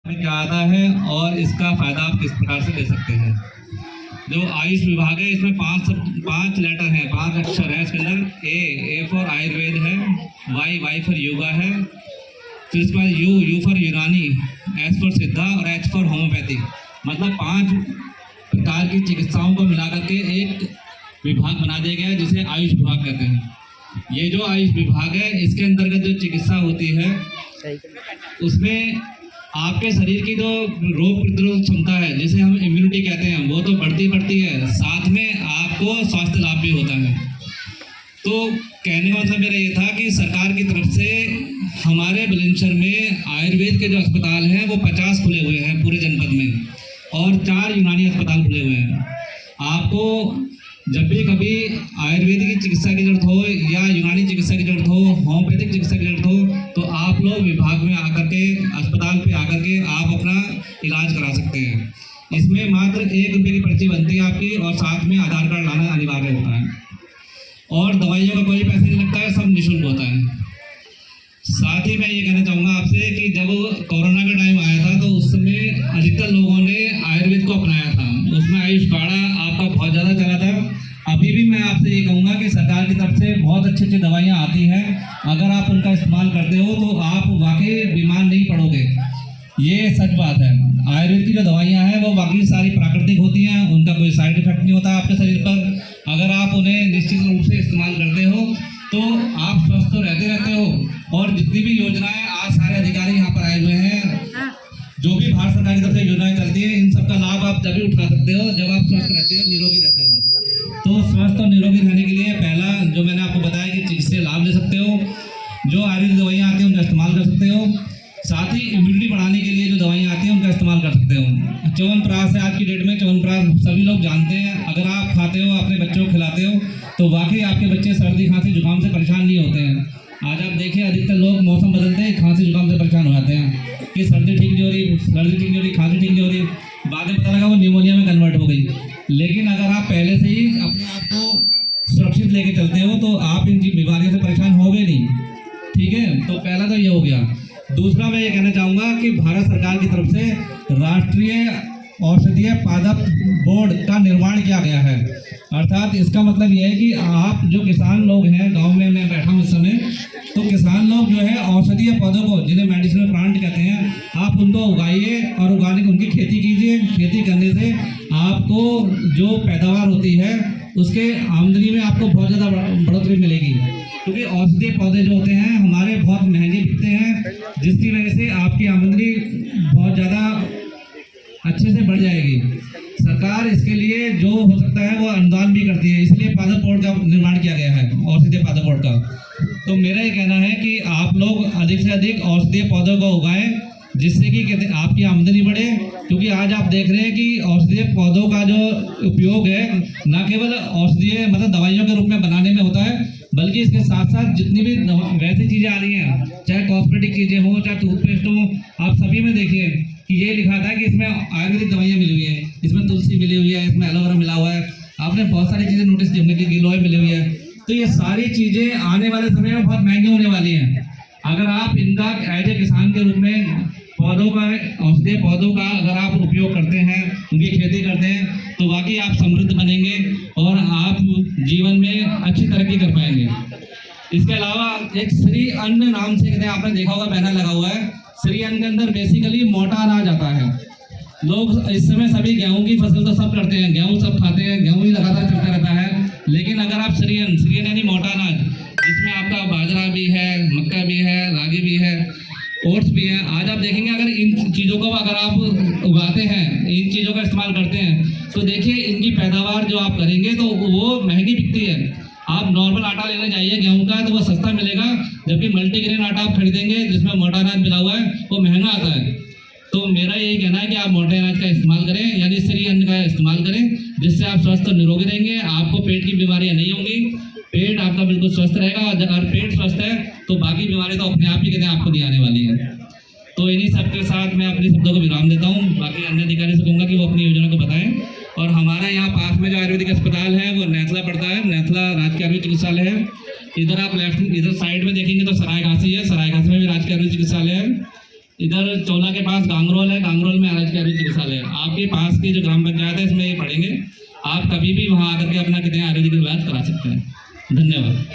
में क्या आता है और इसका फायदा आप किस प्रकार से ले सकते हैं। जो आयुष विभाग है इसमें पांच लेटर हैं, 5 अक्षर है इसके अंदर। ए फॉर आयुर्वेद है, वाई फॉर योगा है, फिर इसके बाद यू फॉर यूनानी, एस फॉर सिद्धा और एच फॉर होम्योपैथी। मतलब 5 प्रकार की चिकित्साओं को मिलाकर के एक विभाग बना दिया गया है जिसे आयुष विभाग कहते हैं। ये जो आयुष विभाग है इसके अंतर्गत जो चिकित्सा होती है उसमें आपके शरीर की जो रोग प्रतिरोधक क्षमता है जिसे हम इम्यूनिटी कहते हैं वो तो बढ़ती है, साथ में आपको स्वास्थ्य लाभ भी होता है। तो कहने का मतलब मेरा ये था कि सरकार की तरफ से हमारे बुलंदशहर में आयुर्वेद के जो अस्पताल हैं वो 50 खुले हुए हैं पूरे जनपद में और 4 यूनानी अस्पताल खुले हुए हैं। आपको जब भी कभी आयुर्वेदिक की चिकित्सा की जरूरत हो या यूनानी चिकित्सा की जरूरत हो, होम्योपैथिक चिकित्सा की जरूरत हो, तो आप लोग विभाग में आकर के अस्पताल पे आकर के आप अपना इलाज करा सकते हैं। इसमें मात्र 1 रुपये की पर्ची बनती है आपकी और साथ में आधार कार्ड लाना अनिवार्य होता है और दवाइयों का कोई पैसा नहीं लगता है, सब निःशुल्क होता है। साथ ही मैं ये कहना चाहूँगा आपसे कि जब कोरोना का टाइम आया था तो उस समय अधिकतर लोगों ने आयुर्वेद को अपनाया था, उसमें आयुष काढ़ा आपका बहुत ज़्यादा चला था। अभी भी मैं आपसे ये कहूँगा कि सरकार की तरफ से बहुत अच्छी दवाइयाँ आती हैं, अगर आप उनका इस्तेमाल करते हो तो आप वाकई बीमार नहीं पड़ोगे। ये सच बात है। आयुर्वेद की जो दवाइयाँ हैं वो बाकी सारी प्राकृतिक होती हैं, उनका कोई साइड इफेक्ट नहीं होता आपके शरीर पर। अगर आप उन्हें निश्चित रूप से इस्तेमाल करते हो तो आप स्वस्थ तो रहते हो। और जितनी भी योजनाएं आज सारे अधिकारी यहाँ पर आए हुए हैं, जो भी भारत सरकार की तरफ से योजनाएं चलती है, इन सबका लाभ आप तभी उठा सकते हो जब आप स्वस्थ रहते हो, निरोगी रहते हो। तो स्वस्थ और निरोगी रहने के लिए पहला जो मैंने आपको बताया कि चिकित्सा लाभ ले सकते हो, जो आयुर्वेदिक दवाइयाँ आती हैं उनका इस्तेमाल कर सकते हो। साथ ही इम्यूनिटी बढ़ाने के लिए जो दवाइयाँ आती हैं उनका इस्तेमाल कर सकते हो। च्यवनप्राश है आज की डेट में, च्यवनप्राश सभी लोग जानते हैं। अगर आप खाते हो, अपने बच्चों को खिलाते हो तो वाकई आपके बच्चे सर्दी खांसी जुकाम से परेशान नहीं होते हैं। आज आप देखिए अधिकतर लोग मौसम बदलते हैं खांसी जुकाम से परेशान हो जाते हैं कि सर्दी ठीक नहीं हो रही, खांसी ठीक नहीं हो रही, बाद में पता लगा वो निमोनिया में कन्वर्ट हो गई। लेकिन अगर आप पहले से ही अपने आप को सुरक्षित लेके चलते हो तो आप इन बीमारियों से परेशान होगे नहीं। ठीक है, तो पहला तो ये हो गया। दूसरा मैं ये कहना चाहूँगा कि भारत सरकार की तरफ से राष्ट्रीय औषधीय पादप बोर्ड का निर्माण किया गया है। अर्थात इसका मतलब यह है कि आप जो किसान लोग हैं, गांव में मैं बैठा हूँ इस समय, तो किसान लोग जो है औषधीय पौधों को, जिन्हें मेडिसिनल प्लांट कहते हैं, आप उनको उगाइए और उगाने की उनकी खेती कीजिए। खेती करने से आपको जो पैदावार होती है उसके आमदनी में आपको बहुत ज़्यादा बढ़ोतरी मिलेगी, क्योंकि औषधीय पौधे जो होते हैं हमारे बहुत महंगे बिकते हैं, जिसकी वजह से आपकी आमदनी बहुत ज़्यादा अच्छे से बढ़ जाएगी। सरकार इसके लिए जो हो सकता है वो अनुदान भी करती है, इसलिए पादप बोर्ड का निर्माण किया गया है, औषधीय पादप बोर्ड का। तो मेरा ये कहना है कि आप लोग अधिक से अधिक औषधीय पौधों को उगाएं, जिससे कि आपकी आमदनी बढ़े। क्योंकि आज आप देख रहे हैं कि औषधीय पौधों का जो उपयोग है न केवल औषधीय मतलब दवाइयों के रूप में बनाने में होता है, बल्कि इसके साथ साथ जितनी भी वैसी चीज़ें आ रही हैं, चाहे कॉस्मेटिक चीज़ें हों, चाहे टूथपेस्ट हो, आप सभी में देखिए कि ये लिखा था कि इसमें आयुर्वेदिक दवाइयाँ मिली हुई हैं, इसमें तुलसी मिली हुई है, इसमें एलोवेरा मिला हुआ है। आपने बहुत सारी चीज़ें नोटिस की होंगी कि गिलोय मिली हुई है। तो ये सारी चीज़ें आने वाले समय में बहुत महंगी होने वाली हैं। अगर आप इनका एज ए किसान के रूप में पौधों का, औषधीय पौधों का अगर आप उपयोग करते हैं, उनकी खेती करते हैं, तो वाकई आप समृद्ध बनेंगे और आप जीवन में अच्छी तरक्की कर पाएंगे। इसके अलावा एक श्री अन्न नाम से कहते हैं, आपने देखा होगा बैनर लगा हुआ है। श्री अन्न के अंदर बेसिकली मोटा अनाज आता है। लोग इस समय सभी गेहूं की फसल तो सब करते हैं, गेहूं सब खाते हैं, गेहूं ही लगातार चलता रहता है। लेकिन अगर आप श्री अन्न यानी मोटा अनाज, जिसमें आपका बाजरा भी है, मक्का भी है, रागी भी है, ओट्स भी है, आज आप देखेंगे अगर इन चीज़ों को अगर आप उगाते हैं, इन चीज़ों का इस्तेमाल करते हैं, तो देखिए इनकी पैदावार जो आप करेंगे तो वो महंगी बिकती है। आप नॉर्मल आटा लेने जाइए गेहूं का तो वो सस्ता मिलेगा, जबकि मल्टीग्रेन आटा आप खरीदेंगे जिसमें मोटा अनाज मिला हुआ है वो महंगा आता है। तो मेरा यही कहना है कि आप मोटे अनाज का इस्तेमाल करें, यानी श्री अन्न का इस्तेमाल करें, जिससे आप स्वस्थ और निरोगी रहेंगे। आपको पेट की बीमारियां नहीं होंगी, पेट आपका बिल्कुल स्वस्थ रहेगा। और अगर पेट स्वस्थ है तो बाकी बीमारी तो अपने आप ही कहते हैं आपको नहीं आने वाली है। तो इन्हीं सब के साथ मैं अपने शब्दों को विराम देता हूँ। बाकी अन्य अधिकारी से कहूँगा कि वो अपनी योजना को बताएं। और हमारा यहाँ पास में जो आयुर्वेदिक अस्पताल है वो नेथला पड़ता है, नेथला राजकीय आयुर्वेदिक चिकित्सालय है। इधर आप लेफ्ट इधर साइड में देखेंगे तो सरायघासी है, सरायघासी में भी राजकीय आयुर्वेदिक चिकित्सालय है। इधर चोला के पास गांगरोल है, गांगरोल में आरएच चिकित्सालय है। आपके पास की जो ग्राम पंचायत है इसमें ये पढ़ेंगे, आप कभी भी वहाँ आकर के अपना कितने आयुर्वेदिक इलाज करा सकते हैं। धन्यवाद।